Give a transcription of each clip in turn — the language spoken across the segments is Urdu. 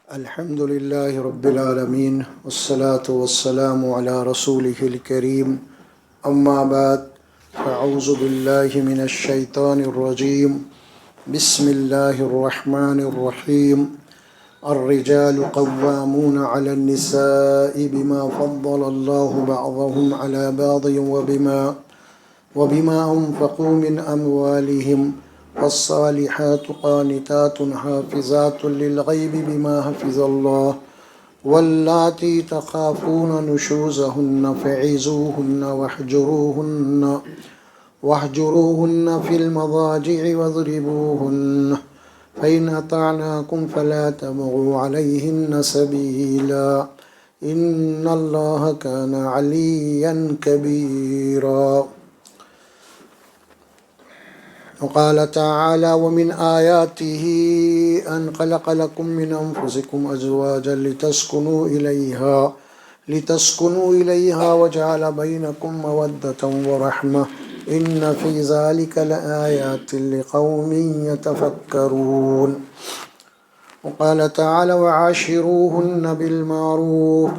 الحمد لله رب العالمين والصلاة والسلام على رسوله الكريم أما بعد فأعوذ بالله من الشيطان الرجيم بسم الله الرحمن الرحيم الرجال قوامون على النساء بما فضل الله بعضهم على بعض وبما أنفقوا من أموالهم والصالحات قانتات حافظات للغيب بما حفظ الله واللاتي تخافون نشوزهن فعظوهن واهجروهن في المضاجع واضربوهن فإن أطعناكم فلا تبغوا عليهن سبيلا إن الله كان عليا كبيرا. وقال تعالى ومن آياته أن خلق لكم من أنفسكم أزواجا لتسكنوا إليها وجعل بينكم مودة ورحمة إن في ذلك لآيات لقوم يتفكرون. وقال تعالى وعاشروهن بالمعروف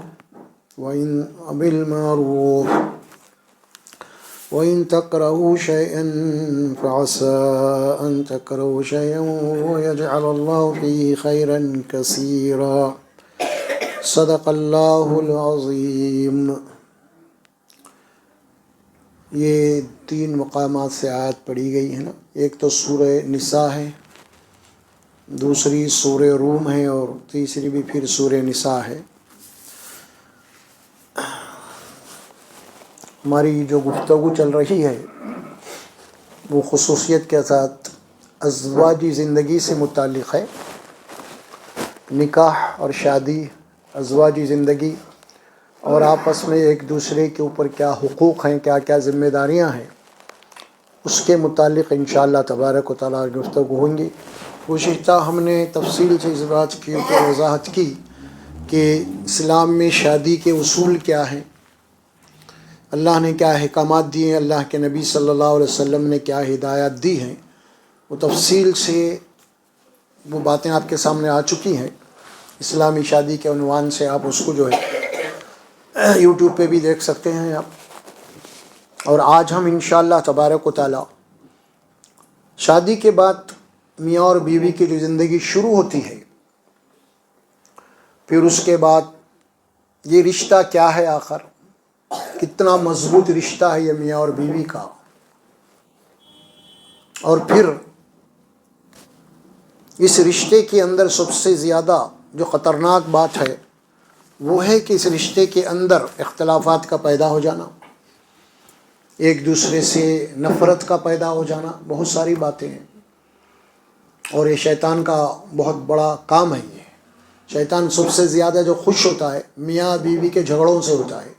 وإن تكرهوا شيئا فعسى أن تكرهوا شيئا ويجعل الله فيه خيرا كثيرا. صدق اللہ العظیم. یہ 3 مقامات سے آیت پڑھی گئی ہے نا. ایک تو سورہ نساء ہے، دوسری سورہ روم ہے، اور تیسری بھی پھر سورہ نساء ہے. ہماری جو گفتگو چل رہی ہے وہ خصوصیت کے ساتھ ازواجی زندگی سے متعلق ہے. نکاح اور شادی، ازواجی زندگی، اور آپس میں ایک دوسرے کے اوپر کیا حقوق ہیں، کیا کیا ذمہ داریاں ہیں، اس کے متعلق انشاءاللہ تبارک و تعالیٰ گفتگو ہوں گی. گزشتہ ہم نے تفصیل سے اس بات کی وضاحت کی کہ اسلام میں شادی کے اصول کیا ہیں، اللہ نے کیا احکامات دیے ہیں، اللہ کے نبی صلی اللہ علیہ وسلم نے کیا ہدایات دی ہیں. وہ تفصیل سے وہ باتیں آپ کے سامنے آ چکی ہیں. اسلامی شادی کے عنوان سے آپ اس کو جو ہے یوٹیوب پہ بھی دیکھ سکتے ہیں آپ. اور آج ہم انشاءاللہ تبارک و تعالی شادی کے بعد میاں اور بیوی کی جو زندگی شروع ہوتی ہے، پھر اس کے بعد یہ رشتہ کیا ہے، آخر کتنا مضبوط رشتہ ہے یہ میاں اور بیوی کا، اور پھر اس رشتے کے اندر سب سے زیادہ جو خطرناک بات ہے وہ ہے کہ اس رشتے کے اندر اختلافات کا پیدا ہو جانا، ایک دوسرے سے نفرت کا پیدا ہو جانا، بہت ساری باتیں ہیں. اور یہ شیطان کا بہت بڑا کام ہے. یہ شیطان سب سے زیادہ جو خوش ہوتا ہے میاں بیوی کے جھگڑوں سے ہوتا ہے.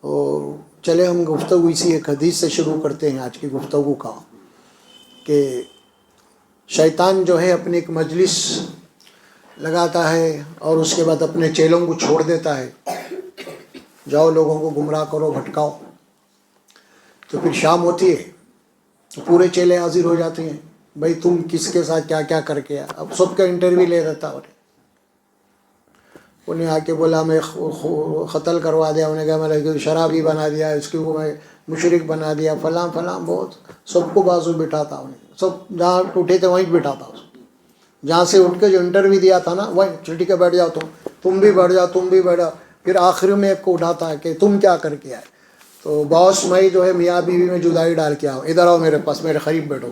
اور چلے ہم گفتگو اسی ایک حدیث سے شروع کرتے ہیں آج کی گفتگو کا، کہ شیطان جو ہے اپنی ایک مجلس لگاتا ہے اور اس کے بعد اپنے چیلوں کو چھوڑ دیتا ہے، جاؤ لوگوں کو گمراہ کرو، بھٹکاؤ. تو پھر شام ہوتی ہے تو پورے چیلے حاضر ہو جاتے ہیں، بھائی تم کس کے ساتھ کیا کیا کر کے. اب سب کا انٹرویو لے دیتا. انہیں آ کے بولا میں قتل کروا دیا، انہیں کہا میں شرابی بنا دیا، اس کو میں مشرک بنا دیا، فلاں فلاں، بہت سب کو بازو بٹھاتا. انہیں سب جہاں اٹھے تھے وہیں بٹھاتا. جہاں سے اٹھ کے جو انٹرویو دیا تھا نا وہیں چٹی کے بیٹھ جاؤ، تم بھی بیٹھ جاؤ، تم بھی بیٹھ جاؤ. پھر آخر میں ایک کو اٹھاتا ہے کہ تم کیا کر کے آئے. تو باس میں جو ہے میاں بیوی میں جدائی ڈال کے آؤ، ادھر آؤ میرے پاس، میرے قریب بیٹھو.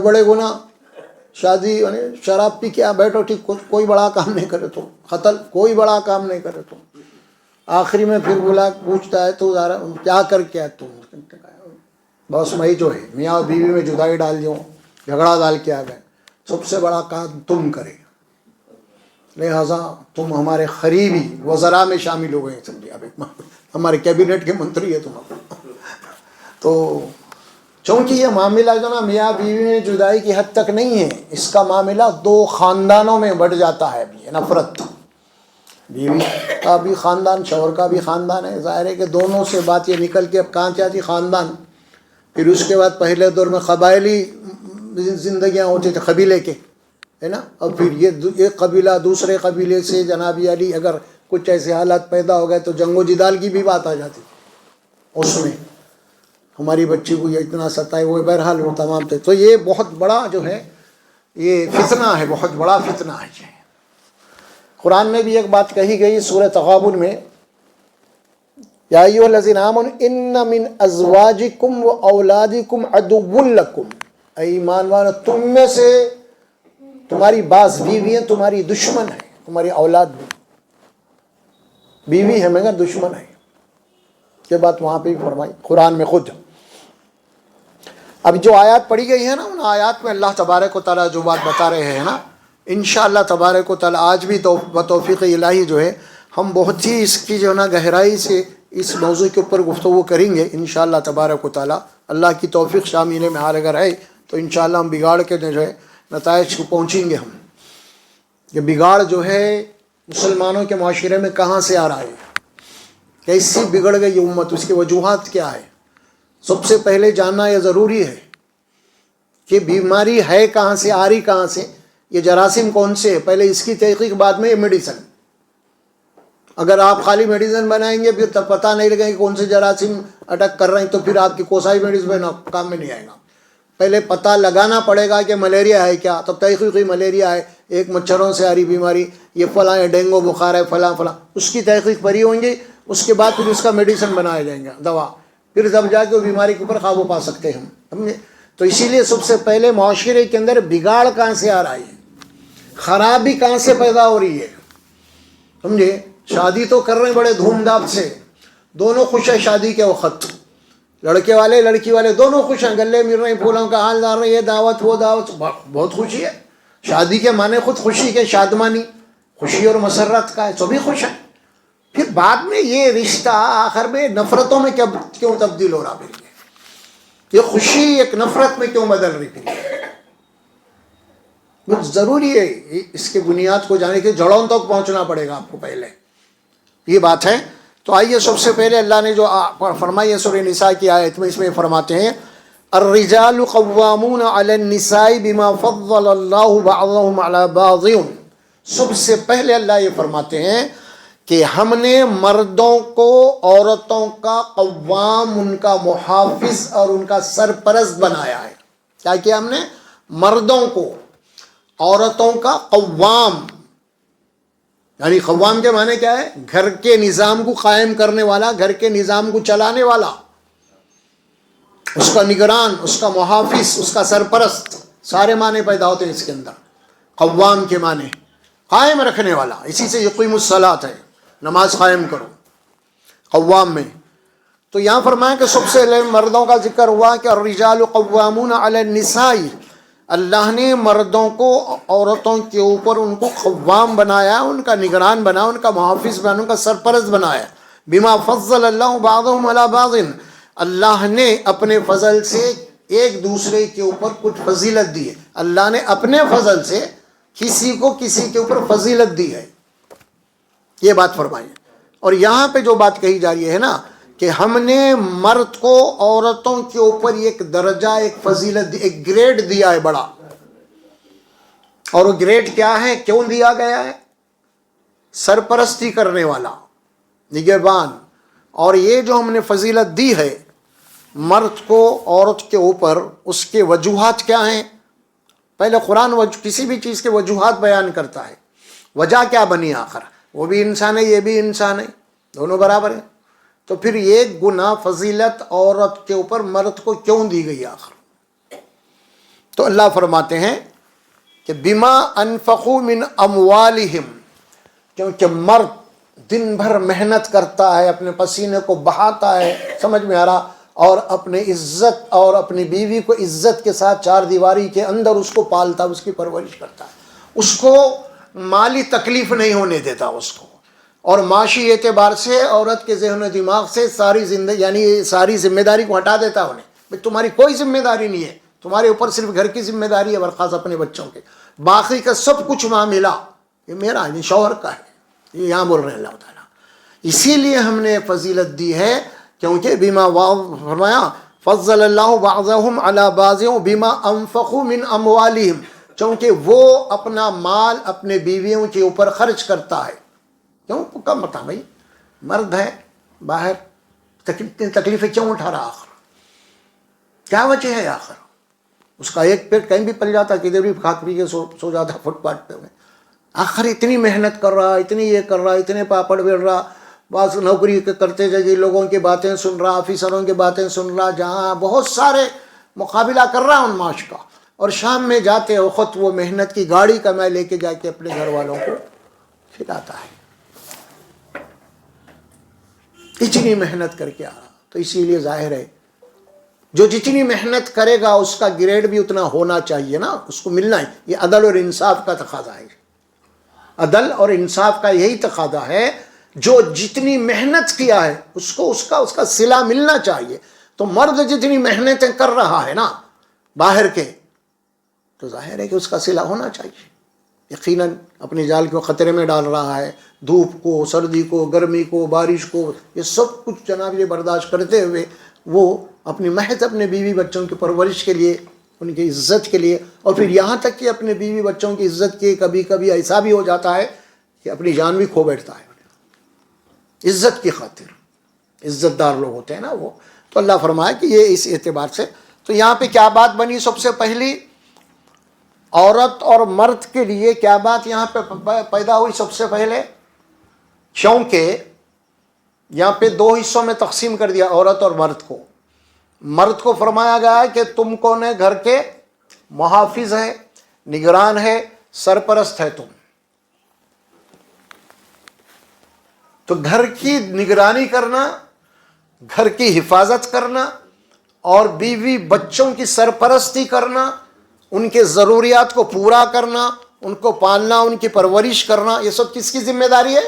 بڑے گناہ شادی یعنی شراب پی کے بیٹھو، ٹھیک، کوئی بڑا کام نہیں کرے تم، قتل کوئی بڑا کام نہیں کرے تم. آخری میں پھر بلا پوچھتا ہے تو ذرا کیا کر کے آئے تم. بس میں جو ہے میاں اور بیوی میں جدائی ڈال دوں، جھگڑا ڈال کے آ گئے، سب سے بڑا کام تم کرے، لہذا تم ہمارے قریبی وزراء میں شامل ہو گئے. سمجھے، اب ہمارے کیبنٹ کے منتری ہے تم. تو چونکہ یہ معاملہ جو نا میاں بیوی میں جدائی کی حد تک نہیں ہے، اس کا معاملہ 2 خاندانوں میں بڑھ جاتا ہے. ابھی نفرت، بیوی کا بھی خاندان، شوہر کا بھی خاندان ہے. ظاہر ہے کہ دونوں سے بات یہ نکل کے اب کہاں چاہتی خاندان. پھر اس کے بعد پہلے دور میں قبائلی زندگیاں ہوتے تھے قبیلے کے، ہے نا، اور پھر یہ ایک قبیلہ دوسرے قبیلے سے جناب علی اگر کچھ ایسے حالات پیدا ہو گئے تو جنگ و جدال کی بھی بات آ جاتی اس میں، ہماری بچی کو یہ اتنا ستائے، وہ بہرحال وہ تمام تھے. تو یہ بہت بڑا جو ہے یہ فتنہ ہے، بہت بڑا فتنہ ہے. قرآن میں بھی ایک بات کہی گئی سورہ تغابن میں، یا ایھا الذین آمنوا ان من ازواجکم و اولادکم عدو لکم، اے ایمان والو تم میں سے تمہاری بعض بیویاں تمہاری دشمن ہیں، تمہاری اولاد بھی بیوی ہے مگر دشمن ہے. یہ بات وہاں پہ بھی فرمائی قرآن میں خود. اب جو آیات پڑھی گئی ہے نا، ان آیات میں اللہ تبارک و تعالیٰ جو بات بتا رہے ہیں نا، انشاءاللہ تبارک و تعالیٰ آج بھی بتوفیق الہی جو ہے ہم بہت ہی اس کی جو ہے نا گہرائی سے اس موضوع کے اوپر گفتگو کریں گے انشاءاللہ تبارک و تعالیٰ. اللہ کی توفیق شامل میں حال اگر ہے تو انشاءاللہ ہم بگاڑ کے جو ہے نتائج کو پہنچیں گے. ہم یہ بگاڑ جو ہے مسلمانوں کے معاشرے میں کہاں سے آ رہا ہے، کیسی بگڑ گئی امت، اس کی وجوہات کیا ہے. سب سے پہلے جاننا یہ ضروری ہے کہ بیماری ہے کہاں سے، آ رہی کہاں سے، یہ جراثیم کون سے ہے، پہلے اس کی تحقیق، بعد میں یہ میڈیسن. اگر آپ خالی میڈیسن بنائیں گے پھر تب پتہ نہیں لگے کہ کون سے جراثیم اٹیک کر رہے ہیں، تو پھر آپ کی کوسائی میڈیسن کام میں نہیں آئے گا. پہلے پتہ لگانا پڑے گا کہ ملیریا ہے کیا، تب تحقیقی ملیریا ہے، ایک مچھروں سے آ رہی بیماری، یہ فلاں ہے، ڈینگو بخار ہے، فلاں فلاں، اس کی تحقیق پری ہوں گی. اس کے بعد پھر اس کا میڈیسن بنایا جائیں گا، دوا، پھر جب جا کے وہ بیماری کے اوپر قابو پا سکتے ہیں ہم. تو اسی لیے سب سے پہلے معاشرے کے اندر بگاڑ کہاں سے آ رہا ہے، خرابی کہاں سے پیدا ہو رہی ہے. سمجھے، شادی تو کر رہے ہیں بڑے دھوم دھام سے، دونوں خوش ہیں شادی کے وقت، لڑکے والے لڑکی والے دونوں خوش ہیں، گلے مل رہے ہیں، پھولوں کا حال ڈال رہے ہیں، یہ دعوت وہ دعوت، بہت خوشی ہے. شادی کے معنی خود خوشی کے، شادمانی خوشی اور مسرت کا ہے، سبھی خوش ہیں. پھر بعد میں یہ رشتہ آخر میں نفرتوں میں کیوں تبدیل ہو رہا ہے، یہ خوشی ایک نفرت میں کیوں بدل رہی ہے. بہت ضروری ہے اس کے بنیاد کو جانے کے، جڑوں تک پہنچنا پڑے گا آپ کو پہلے، یہ بات ہے. تو آئیے سب سے پہلے اللہ نے جو فرمائی ہے سورہ نساء کی آیت میں، اس میں فرماتے ہیں الرجال قوامون علی النساء بما فضل اللہ بعضهم علی بعض. سب سے پہلے اللہ یہ فرماتے ہیں کہ ہم نے مردوں کو عورتوں کا قوام، ان کا محافظ اور ان کا سرپرست بنایا ہے. کیا کیا ہم نے؟ مردوں کو عورتوں کا قوام، یعنی قوام کے معنی کیا ہے؟ گھر کے نظام کو قائم کرنے والا، گھر کے نظام کو چلانے والا، اس کا نگران، اس کا محافظ، اس کا سرپرست، سارے معنی پیدا ہوتے ہیں اس کے اندر. قوام کے معنی قائم رکھنے والا، اسی سے یقیم الصلاۃ ہے، نماز قائم کرو قوام میں. تو یہاں فرمایا کہ سب سے مردوں کا ذکر ہوا کہ الرجال قوامون علی النساء، اللہ نے مردوں کو عورتوں کے اوپر ان کو قوام بنایا، ان کا نگران بنا، ان کا محافظ بنا، ان کا سرپرست بنایا. بما فضل اللہ بعضهم علی بعض، اللہ نے اپنے فضل سے ایک دوسرے کے اوپر کچھ فضیلت دی ہے. اللہ نے اپنے فضل سے کسی کو کسی کے اوپر فضیلت دی ہے، یہ بات فرمائی. اور یہاں پہ جو بات کہی جا رہی ہے نا کہ ہم نے مرد کو عورتوں کے اوپر ایک درجہ، ایک فضیلت دی، ایک گریڈ دیا ہے بڑا. اور وہ گریڈ کیا ہے، کیوں دیا گیا ہے؟ سرپرستی کرنے والا، نگہبان. اور یہ جو ہم نے فضیلت دی ہے مرد کو عورت کے اوپر، اس کے وجوہات کیا ہیں؟ پہلے قرآن کسی بھی چیز کے وجوہات بیان کرتا ہے، وجہ کیا بنی آخر، وہ بھی انسان ہے، یہ بھی انسان ہے، دونوں برابر ہیں. تو پھر ایک گنا فضیلت عورت کے اوپر مرد کو کیوں دی گئی آخر؟ تو اللہ فرماتے ہیں کہ بما انفقوا من اموالہم، کیونکہ مرد دن بھر محنت کرتا ہے، اپنے پسینے کو بہاتا ہے، سمجھ میں آ رہا، اور اپنے عزت اور اپنی بیوی کو عزت کے ساتھ چار دیواری کے اندر اس کو پالتا، اس کی پرورش کرتا ہے، اس کو مالی تکلیف نہیں ہونے دیتا اس کو، اور معاشی اعتبار سے عورت کے ذہن و دماغ سے ساری زندگی، یعنی ساری ذمہ داری کو ہٹا دیتا انہیں. بھئی تمہاری کوئی ذمہ داری نہیں ہے، تمہارے اوپر صرف گھر کی ذمہ داری ہے، برخاص اپنے بچوں کے، باقی کا سب کچھ معاملہ یہ میرا، یہ شوہر کا ہے. یہ یہاں بول رہے ہیں اللہ تعالیٰ. اسی لیے ہم نے فضیلت دی ہے، کیونکہ بما فرمایا فضل اللہ بعضهم علی بعض بما انفقوا من اموالہم، چونکہ وہ اپنا مال اپنے بیویوں کے اوپر خرچ کرتا ہے. کیوں کم بتا بھائی، مرد ہے باہر، تکلیفیں کیوں اٹھا رہا؟ آخر کیا وجہ ہے؟ آخر اس کا ایک پیٹ کہیں بھی پل جاتا، کدھر بھی کھا پی کے سو جاتا فٹ پاتھ پہ. آخر اتنی محنت کر رہا، اتنی یہ کر رہا، اتنے پاپڑ بیل رہا، بس نوکری کرتے جگہ لوگوں کی باتیں سن رہا، آفیسروں کی باتیں سن رہا، جہاں بہت سارے مقابلہ کر رہا ان معاش کا، اور شام میں جاتے وقت وہ محنت کی گاڑی کمائے لے کے جا کے اپنے گھر والوں کو کھلاتا ہے. اتنی محنت کر کے آ رہا. تو اسی لیے ظاہر ہے جو جتنی محنت کرے گا اس کا گریڈ بھی اتنا ہونا چاہیے نا، اس کو ملنا ہے. یہ عدل اور انصاف کا تقاضا ہے. عدل اور انصاف کا یہی تقاضا ہے، جو جتنی محنت کیا ہے اس کو اس کا صلہ ملنا چاہیے. تو مرد جتنی محنتیں کر رہا ہے نا باہر کے، تو ظاہر ہے کہ اس کا صلہ ہونا چاہیے. یقیناً اپنے جال کو خطرے میں ڈال رہا ہے، دھوپ کو، سردی کو، گرمی کو، بارش کو، یہ سب کچھ جناب یہ برداشت کرتے ہوئے وہ اپنی محض اپنے بیوی بچوں کی پرورش کے لیے، ان کی عزت کے لیے، اور پھر یہاں تک کہ اپنے بیوی بچوں کی عزت کے کبھی کبھی ایسا بھی ہو جاتا ہے کہ اپنی جان بھی کھو بیٹھتا ہے عزت کی خاطر. عزت دار لوگ ہوتے ہیں نا وہ. تو اللہ فرمایا کہ یہ اس اعتبار سے. تو یہاں پہ کیا بات بنی؟ سب سے پہلی عورت اور مرد کے لیے کیا بات یہاں پہ پیدا ہوئی سب سے پہلے؟ کیونکہ یہاں پہ دو حصوں میں تقسیم کر دیا عورت اور مرد کو. مرد کو فرمایا گیا ہے کہ تم کون ہے؟ گھر کے محافظ ہے، نگران ہے، سرپرست ہے تم. تو گھر کی نگرانی کرنا، گھر کی حفاظت کرنا، اور بیوی بچوں کی سرپرستی کرنا، ان کے ضروریات کو پورا کرنا، ان کو پالنا، ان کی پرورش کرنا، یہ سب کس کی ذمہ داری ہے؟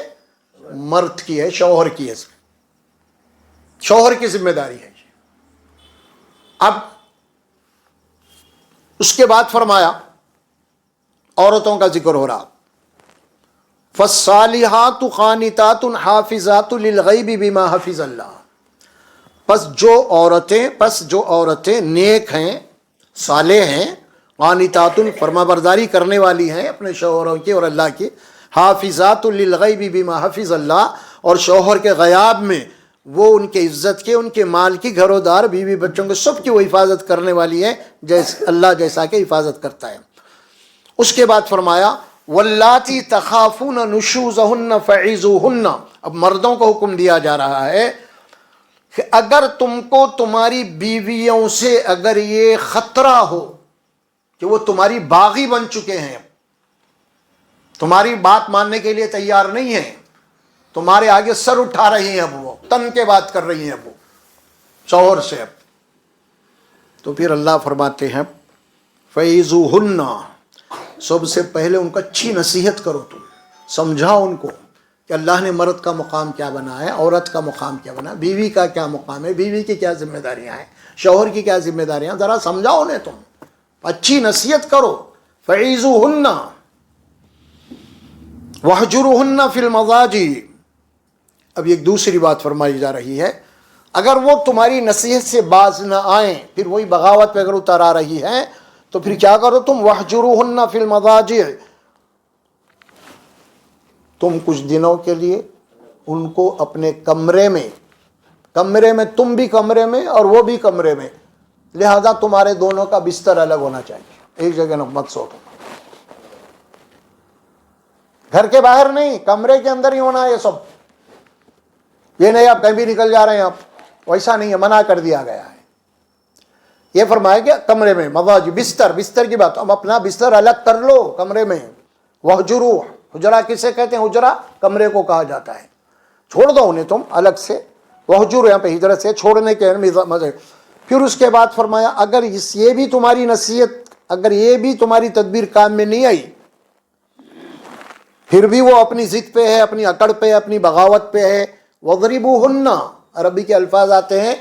مرد کی ہے، شوہر کی ہے. شوہر کی ذمہ داری ہے. اب اس کے بعد فرمایا عورتوں کا ذکر ہو رہا. فالصالحات قانتات حافظات للغیب بما حفظ اللہ. پس جو عورتیں نیک ہیں، صالح ہیں، قانتات فرما برداری کرنے والی ہیں اپنے شوہروں کی اور اللہ کی، حافظات للغیب بما حفظ اللہ، اور شوہر کے غیاب میں وہ ان کے عزت کے، ان کے مال کی، گھر و دار، بیوی بچوں کے سب کی وہ حفاظت کرنے والی ہے اللہ جیسا کہ حفاظت کرتا ہے. اس کے بعد فرمایا واللاتی تخافون نشوزہن فعظوہن. اب مردوں کو حکم دیا جا رہا ہے کہ اگر تم کو تمہاری بیویوں سے اگر یہ خطرہ ہو کہ وہ تمہاری باغی بن چکے ہیں، تمہاری بات ماننے کے لیے تیار نہیں ہیں، تمہارے آگے سر اٹھا رہی ہیں، اب وہ تن کے بات کر رہی ہیں اب وہ شوہر سے، اب تو پھر اللہ فرماتے ہیں فعظوہن، سب سے پہلے ان کو اچھی نصیحت کرو، تم سمجھاؤ ان کو کہ اللہ نے مرد کا مقام کیا بنا ہے، عورت کا مقام کیا بنا ہے، بیوی کا کیا مقام ہے، بیوی کی کیا ذمہ داریاں ہیں، شوہر کی کیا ذمہ داریاں، ذرا سمجھاؤ انہیں، تم اچھی نصیحت کرو. فعظوہن واہجروہن فی المضاجع. اب ایک دوسری بات فرمائی جا رہی ہے، اگر وہ تمہاری نصیحت سے باز نہ آئیں، پھر وہی بغاوت پہ اگر اتر آ رہی ہیں، تو پھر کیا کرو تم؟ واہجروہن فی المضاجع. تم کچھ دنوں کے لیے ان کو اپنے کمرے میں تم بھی کمرے میں اور وہ بھی کمرے میں، لہذا تمہارے دونوں کا بستر الگ ہونا چاہیے، ایک جگہ مت سو. گھر کے باہر نہیں، کمرے کے اندر ہی ہونا ہے یہ سب. یہ نہیں آپ کہیں بھی نکل جا رہے ہیں، آپ ویسا نہیں ہے، منع کر دیا گیا ہے. یہ فرمایا کہ کمرے میں مضاجع، بستر کی بات، اب اپنا بستر الگ کر لو کمرے میں. وہجرو، حجرہ کسے کہتے ہیں؟ حجرہ کمرے کو کہا جاتا ہے. چھوڑ دو انہیں تم الگ سے. وہجر یہاں پہ ہجرت سے چھوڑنے کے مزے. پھر اس کے بعد فرمایا اگر یہ بھی تمہاری نصیحت، اگر یہ بھی تمہاری تدبیر کام میں نہیں آئی، پھر بھی وہ اپنی ضد پہ ہے، اپنی اکڑ پہ، اپنی بغاوت پہ ہے، وَضْرِبُوهُنَّ. عربی کے الفاظ آتے ہیں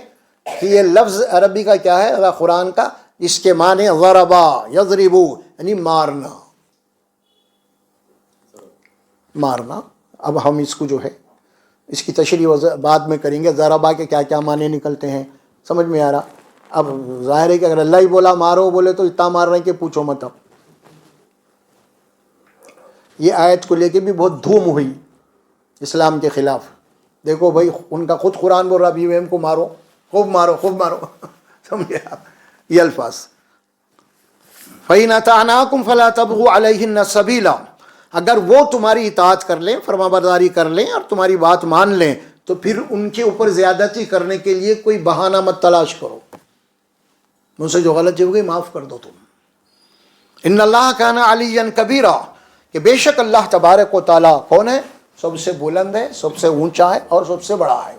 کہ یہ لفظ عربی کا کیا ہے، قرآن کا، اس کے معنی ضربا یضربو، یعنی مارنا. اب ہم اس کو جو ہے اس کی تشریح بعد میں کریں گے، ضربا کے کیا کیا معنی نکلتے ہیں سمجھ میں آ رہا. اب ظاہر ہے کہ اگر اللہ ہی بولا مارو بولے تو اتنا مار رہے ہیں کہ پوچھو مت. اب یہ آیت کو لے کے بھی بہت دھوم ہوئی اسلام کے خلاف. دیکھو بھائی ان کا خود قرآن بول رہا بیویم کو مارو، خوب مارو خوب مارو. سمجھے آپ یہ الفاظ. فَإِنْ أَطَعْنَاكُمْ فَلَا تَبْغُوا عَلَيْهِنَّ سَبِيلًا، اگر وہ تمہاری اطاعت کر لیں، فرما برداری کر لیں اور تمہاری بات مان لیں تو پھر ان کے اوپر زیادتی کرنے کے لیے کوئی بہانہ مت تلاش کرو. مجھ سے جو غلطی ہو گئی معاف کر دو تم. ان اللہ کان علیٰ کبیرہ، کہ بے شک اللہ تبارک و تعالیٰ کون ہے؟ سب سے بلند ہے، سب سے اونچا ہے اور سب سے بڑا ہے.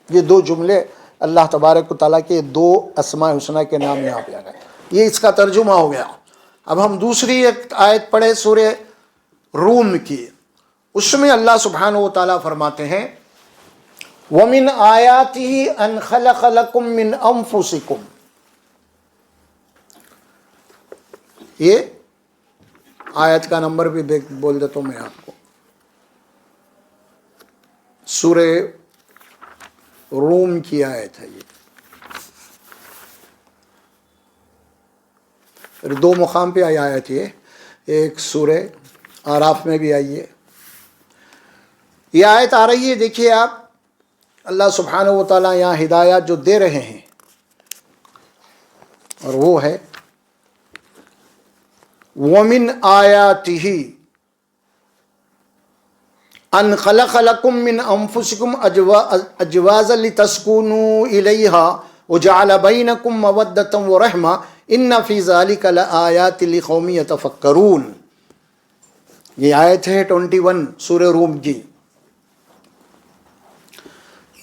یہ دو جملے اللہ تبارک و تعالیٰ کے دو اسماء حسنہ کے نام یہاں پہ آ گئے. یہ اس کا ترجمہ ہو گیا. اب ہم دوسری ایک آیت پڑھے سورہ روم کی. اس میں اللہ سبحانہ و تعالیٰ فرماتے ہیں وَمِنْ آيَاتِهِ أَنْ خَلَقَ لَكُم مِّنْ أَنفُسِكُمْ. یہ آیت کا نمبر بھی بول دیتا ہوں میں آپ کو. سورہ روم کی آیت ہے یہ. دو مقام پہ آئی آیت یہ، ایک سورہ آراف میں بھی آئی ہے. یہ آیت آ رہی ہے، دیکھیے آپ اللہ سبحانہ و تعالیٰ یہاں ہدایات جو دے رہے ہیں اور وہ ہے وَمِنْ آيَاتِهِ أَنْ خَلَقَ لَكُم مِّنْ أَنفُسِكُمْ أَزْوَاجًا لِتَسْكُنُوا إِلَيْهَا وَجَعَلَ بَيْنَكُم مَّوَدَّةً وَرَحْمَةً إِنَّ فِي ذَلِكَ لَآيَاتٍ لِقَوْمٍ يَتَفَكَّرُونَ. یہ آیت ہے 21 سورہ روم کی.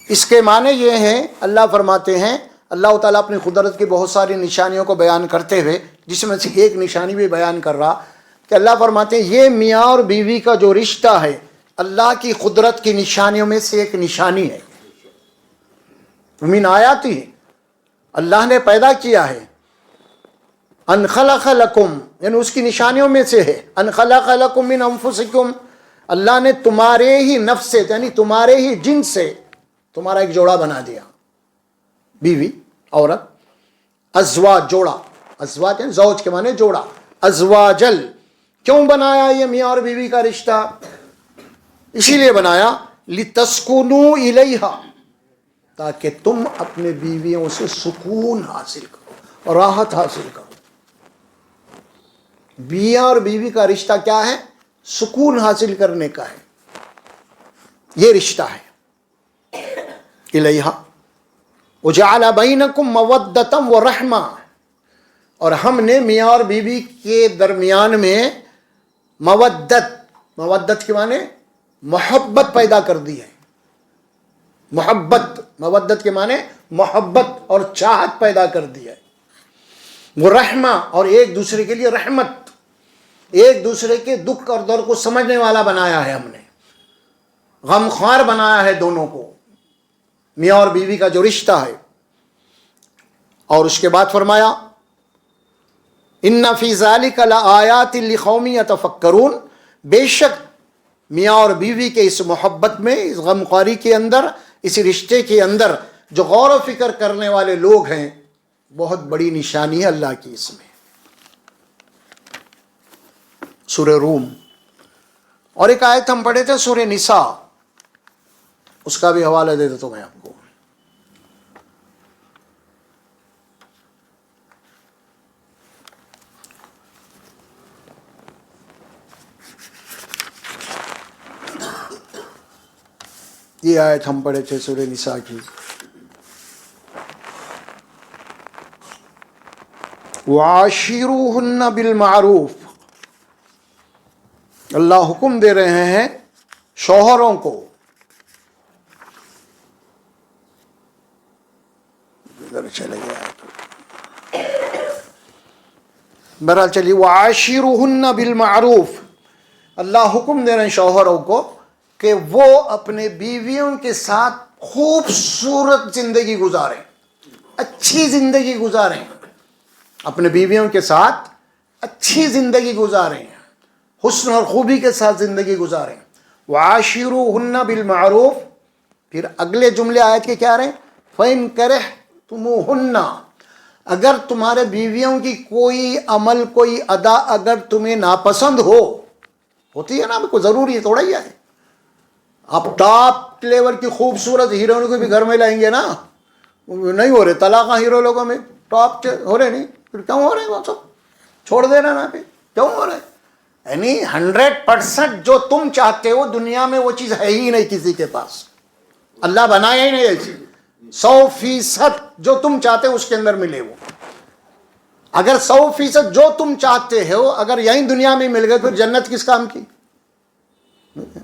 اس کے معنی یہ ہیں، اللہ فرماتے ہیں اللہ تعالیٰ اپنی قدرت کی بہت ساری نشانیوں کو بیان کرتے ہوئے جس میں سے ایک نشانی بھی بیان کر رہا کہ اللہ فرماتے ہیں یہ میاں اور بیوی کا جو رشتہ ہے اللہ کی قدرت کی نشانیوں میں سے ایک نشانی ہے. من آیاتی، اللہ نے پیدا کیا ہے. ان خلق لکم، یعنی اس کی نشانیوں میں سے ہے ان خلق لکم من انفسکم، اللہ نے تمہارے ہی نفس سے یعنی تمہارے ہی جن سے تمہارا ایک جوڑا بنا دیا، بیوی عورت. ازواج جوڑا، ازواج یعنی زوج کے معنی جوڑا. ازواجل، کیوں بنایا یہ میاں اور بیوی کا رشتہ؟ اسی لیے بنایا لتسکنوا الیہا، تاکہ تم اپنے بیویوں سے سکون حاصل کرو اور راحت حاصل کرو. میاں اور بیوی کا رشتہ کیا ہے؟ سکون حاصل کرنے کا ہے. یہ رشتہ ہے. الیہا وجعل بینکم مودۃ ورحمہ، اور ہم نے میاں اور بیوی کے درمیان میں مودت کے معنی محبت پیدا کر دی ہے. مودت کے معنی محبت اور چاہت پیدا کر دی ہے. وہ رحمہ، اور ایک دوسرے کے لیے رحمت، ایک دوسرے کے دکھ اور درد کو سمجھنے والا بنایا ہے. ہم نے غمخوار بنایا ہے دونوں کو، میاں اور بیوی کا جو رشتہ ہے. اور اس کے بعد فرمایا ان فی ذلک لآیات لقوم یتفکرون، بے شک میاں اور بیوی کے اس محبت میں، اس غمخواری کے اندر، اس رشتے کے اندر جو غور و فکر کرنے والے لوگ ہیں، بہت بڑی نشانی ہے اللہ کی اس میں. سورہ روم. اور ایک آیت ہم پڑھے تھے سورہ نساء، اس کا بھی حوالہ دے دیتا ہوں میں آپ کو. یہ آیت ہم پڑھے تھے سورہ نساء کی. وعاشروہن بالمعروف، اللہ حکم دے رہے ہیں شوہروں کو. ادھر چلے گیا بہرحال چلیے. وعاشروہن بالمعروف، اللہ حکم دے رہے ہیں شوہروں کو کہ وہ اپنے بیویوں کے ساتھ خوبصورت زندگی گزاریں، اچھی زندگی گزاریں. اپنے بیویوں کے ساتھ اچھی زندگی گزاریں، حسن اور خوبی کے ساتھ زندگی گزاریں. وعاشروہن بالمعروف. پھر اگلے جملے آیت کے کیا رہے؟ فَإِن کرہتموہن، اگر تمہارے بیویوں کی کوئی عمل کوئی ادا اگر تمہیں ناپسند ہوتی ہے نا، کوئی ضروری ہے تھوڑا ہی ہے، آپ ٹاپ لیول کی خوبصورت ہیروئن کو بھی گھر میں لائیں گے نا، نہیں ہو رہے طلاقہ ہیرو لوگوں میں، ٹاپ ہو رہے نہیں، پھر کیوں ہو رہے ہیں وہ سب، چھوڑ دینا نا، پھر کیوں ہو رہے ہیں؟ یعنی 100% جو تم چاہتے ہو دنیا میں وہ چیز ہے ہی نہیں کسی کے پاس، اللہ بنایا ہی نہیں ایسی، 100% جو تم چاہتے ہو اس کے اندر ملے وہ، اگر 100% جو تم چاہتے ہو اگر یہیں دنیا میں مل گئے پھر جنت کس کام کی؟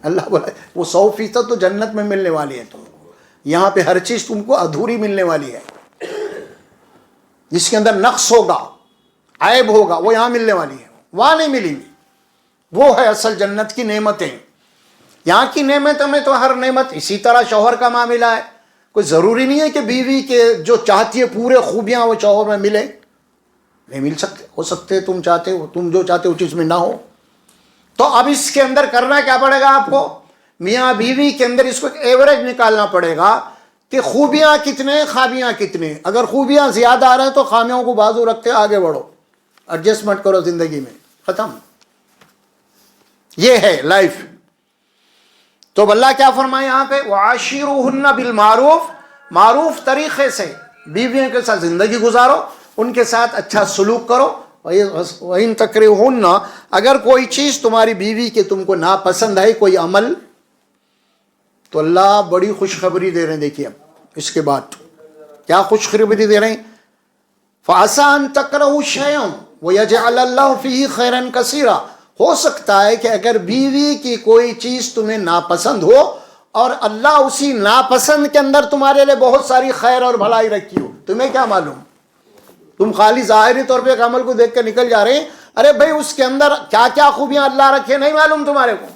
اللہ بولا وہ 100% تو جنت میں ملنے والی ہے تم کو، یہاں پہ ہر چیز تم کو ادھوری ملنے والی ہے، جس کے اندر نقص ہوگا عیب ہوگا وہ یہاں ملنے والی ہے، وہاں نہیں ملیں گی، وہ ہے اصل جنت کی نعمتیں۔ یہاں کی نعمتوں میں تو ہر نعمت، اسی طرح شوہر کا معاملہ ہے، کوئی ضروری نہیں ہے کہ بیوی کے جو چاہتی ہے پورے خوبیاں وہ شوہر میں ملے، نہیں مل سکتے، ہو سکتے تم چاہتے ہو، تم جو چاہتے ہو چیز میں نہ ہو، تو اب اس کے اندر کرنا کیا پڑے گا آپ کو؟ میاں بیوی کے اندر اس کو ایک ایوریج نکالنا پڑے گا کہ خوبیاں کتنے خامیاں کتنے، اگر خوبیاں زیادہ آ رہے ہیں تو خامیوں کو بازو رکھتے آگے بڑھو، ایڈجسٹمنٹ کرو زندگی میں، ختم، یہ ہے لائف۔ تو اللہ کیا فرمائے یہاں پہ؟ وَعَاشِرُوهُنَّ بِالْمَعْرُوفِ، معروف طریقے سے بیویوں کے ساتھ زندگی گزارو، ان کے ساتھ اچھا سلوک کرو۔ وَإِن تَكْرِهُنَّ، اگر کوئی چیز تمہاری بیوی کے تم کو ناپسند ہے، کوئی عمل، تو اللہ بڑی خوشخبری دے رہے ہیں، دیکھیے اب اس کے بعد کیا خوشخبری دے رہے ہیں؟ فَعَسَىٰ أَن تَكْرَهُوا شَيْئًا وَيَجْعَلَ اللَّهُ فِيهِ خَيْرًا كَثِيرًا، ہو سکتا ہے کہ اگر بیوی کی کوئی چیز تمہیں ناپسند ہو اور اللہ اسی ناپسند کے اندر تمہارے لیے بہت ساری خیر اور بھلائی رکھی ہو، تمہیں کیا معلوم؟ تم خالی ظاہری طور پہ ایک عمل کو دیکھ کے نکل جا رہے ہیں، ارے بھائی اس کے اندر کیا کیا خوبیاں اللہ رکھے نہیں معلوم تمہارے کو،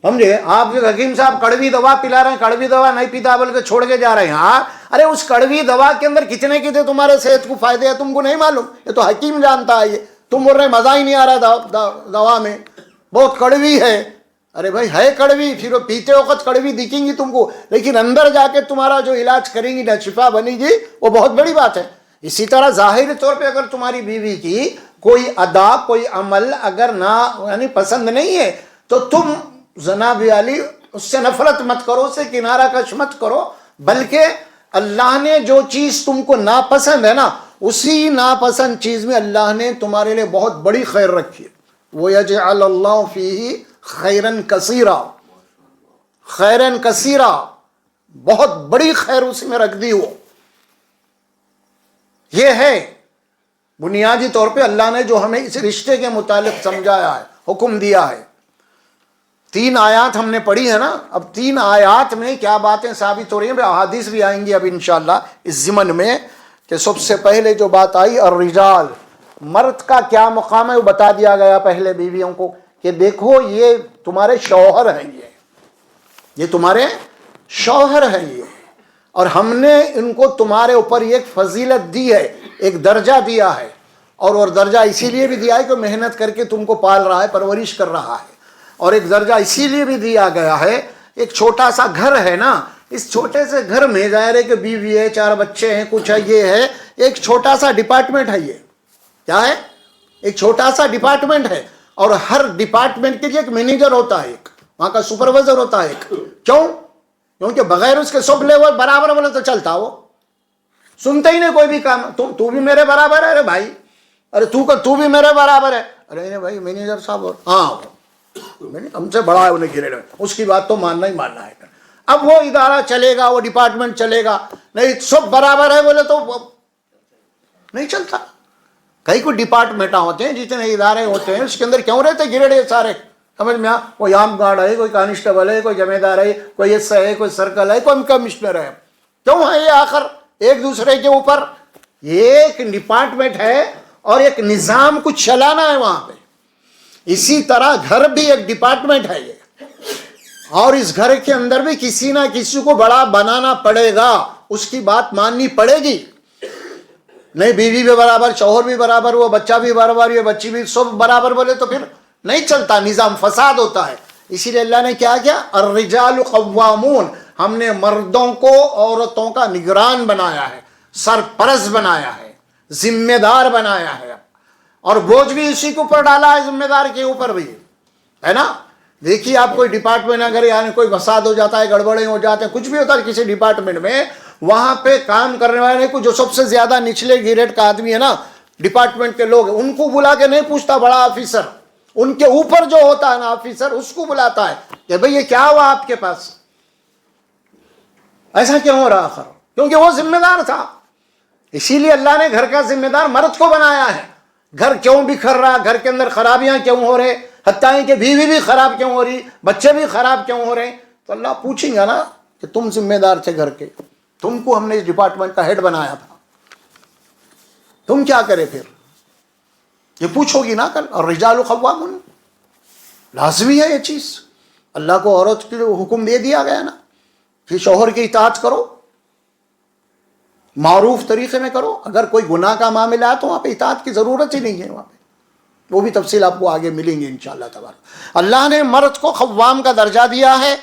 سمجھے؟ آپ جو حکیم صاحب کڑوی دوا پلا رہے ہیں، کڑوی دوا نہیں پیتا بول کے چھوڑ کے جا رہے ہیں، ہاں ارے اس کڑوی دوا کے اندر کتنے کتنے تمہارے صحت کو فائدے ہیں تم کو نہیں معلوم، یہ تو حکیم جانتا ہے، یہ تم بول رہے مزہ ہی نہیں آ رہا دوا میں، بہت کڑوی ہے، ارے بھائی ہے کڑوی، پھر وہ پیتے وقت کڑوی دکھیں گی تم کو، لیکن اندر جا کے تمہارا جو علاج کریں گی نہ شفا بنے گی، وہ بہت بڑی بات ہے۔ اسی طرح ظاہری طور پہ اگر تمہاری بیوی کی کوئی ادا کوئی عمل اگر نہ یعنی پسند نہیں ہے تو تم جناب علی اس سے نفرت مت کرو، اس سے کنارہ کش مت کرو، بلکہ اللہ نے جو چیز تم کو ناپسند ہے نا، اسی ناپسند چیز میں اللہ نے تمہارے لیے بہت بڑی خیر رکھی ہے۔ وَيَجْعَلَ اللَّهُ فِيهِ خَيْرًا كَثِيرًا، خیرن کثیرہ، بہت بڑی خیر اس میں رکھ دی ہو۔ یہ ہے بنیادی طور پہ اللہ نے جو ہمیں اس رشتے کے متعلق سمجھایا ہے، حکم دیا ہے۔ 3 آیات ہم نے پڑھی ہے نا، اب 3 آیات میں کیا باتیں ثابت ہو رہی ہیں، احادیث بھی آئیں گی اب انشاءاللہ اس ضمن میں، کہ سب سے پہلے جو بات آئی الرجال، مرد کا کیا مقام ہے وہ بتا دیا گیا پہلے بیویوں کو، کہ دیکھو یہ تمہارے شوہر ہیں، یہ تمہارے شوہر ہیں یہ، اور ہم نے ان کو تمہارے اوپر ایک فضیلت دی ہے، ایک درجہ دیا ہے، اور درجہ اسی لیے بھی دیا ہے کہ محنت کر کے تم کو پال رہا ہے، پرورش کر رہا ہے، اور ایک درجہ اسی لیے بھی دیا گیا ہے، ایک چھوٹا سا گھر ہے نا، اس چھوٹے سے گھر میں ظاہر ہے کہ بیوی ہے، 4 بچے ہیں، کچھ ہے، یہ ہے، ایک چھوٹا سا ڈپارٹمنٹ ہے، یہ کیا ہے؟ ایک چھوٹا سا ڈپارٹمنٹ ہے، اور ہر ڈپارٹمنٹ کے لیے ایک مینیجر ہوتا ہے، ایک وہاں کا سپروائزر ہوتا ہے، ایک کیوں؟ کیونکہ بغیر اس کے سب لیول برابر بولے تو چلتا، وہ سنتے ہی نہیں کوئی بھی کام، تو بھی میرے برابر ہے، ارے بھائی، ارے تو بھی میرے برابر ہے، ارے بھائی مینیجر صاحب، ہاں ہم سے بڑا ہے، انہیں گرے اس کی بات تو ماننا ہی ماننا ہے۔ اب وہ ادارہ چلے گا، وہ ڈپارٹمنٹ چلے گا، نہیں سب برابر ہے بولے تو نہیں چلتا۔ کئی کوئی ڈپارٹمنٹ ہوتے ہیں، جتنے ادارے ہوتے ہیں اس کے اندر کیوں رہتے گرڑے سارے، سمجھ میں کوئی عام گارڈ ہے، کوئی کانسٹیبل ہے، کوئی جمع دار ہے، کوئی ایس ہے، کوئی سرکل ہے، کوئی کمشنر ہے، کیوں ہے یہ آخر ایک دوسرے کے اوپر؟ یہ ایک ڈپارٹمنٹ ہے اور ایک نظام کو چلانا ہے وہاں پہ۔ اسی طرح گھر بھی ایک ڈپارٹمنٹ ہے یہ، اور اس گھر کے اندر بھی کسی نہ کسی کو بڑا بنانا پڑے گا، اس کی بات ماننی پڑے گی، نہیں بیوی بھی برابر، شوہر بھی برابر، وہ بچہ بھی برابر، یہ بچی بھی، سب برابر بولے تو پھر نہیں چلتا، نظام فساد ہوتا ہے۔ اسی لیے اللہ نے کیا کیا؟ الرجال قوامون، ہم نے مردوں کو عورتوں کا نگران بنایا ہے، سرپرست بنایا ہے, ذمہ دار بنایا ہے, اور بوجھ بھی اسی کے اوپر ڈالا ہے, ذمہ دار کے اوپر بھی ہے نا. دیکھیے آپ کوئی ڈپارٹمنٹ اگر یعنی کوئی فساد ہو جاتا ہے, گڑبڑیں ہو جاتے ہیں, کچھ بھی ہوتا ہے کسی ڈپارٹمنٹ میں, وہاں پہ کام کرنے والے کو جو سب سے زیادہ نچلے گریڈ کا آدمی ہے نا, ڈپارٹمنٹ کے لوگ, ان کو بلا کے نہیں پوچھتا بڑا آفیسر, ان کے اوپر جو ہوتا ہے نا آفیسر, اس کو بلاتا ہے کہ بھئی یہ کیا ہوا آپ کے پاس, ایسا کیوں ہو رہا آخر, کیونکہ وہ ذمہ دار تھا. اسی لیے اللہ نے گھر کا ذمہ دار مرد کو بنایا ہے. گھر کیوں بکھر رہا, گھر کے اندر خرابیاں کیوں ہو رہے, حتیٰ کہ بیوی بھی خراب کیوں ہو رہی, بچے بھی خراب کیوں ہو رہے, تو اللہ پوچھیں گا نا کہ تم ذمہ دار تھے گھر کے, تم کو ہم نے اس ڈپارٹمنٹ کا ہیڈ بنایا تھا, تم کیا کرے پھر, یہ پوچھو گی نا کل. اور رجال قوامون, لازمی ہے یہ چیز. اللہ کو عورت کے حکم دے دیا گیا نا کہ شوہر کی اطاعت کرو, معروف طریقے میں کرو. اگر کوئی گناہ کا معاملہ ہے تو وہاں پہ اطاعت کی ضرورت ہی نہیں ہے, وہاں پہ وہ بھی تفصیل آپ کو آگے ملیں گے انشاءاللہ تبارک. اللہ نے مرد کو قوام کا درجہ دیا ہے.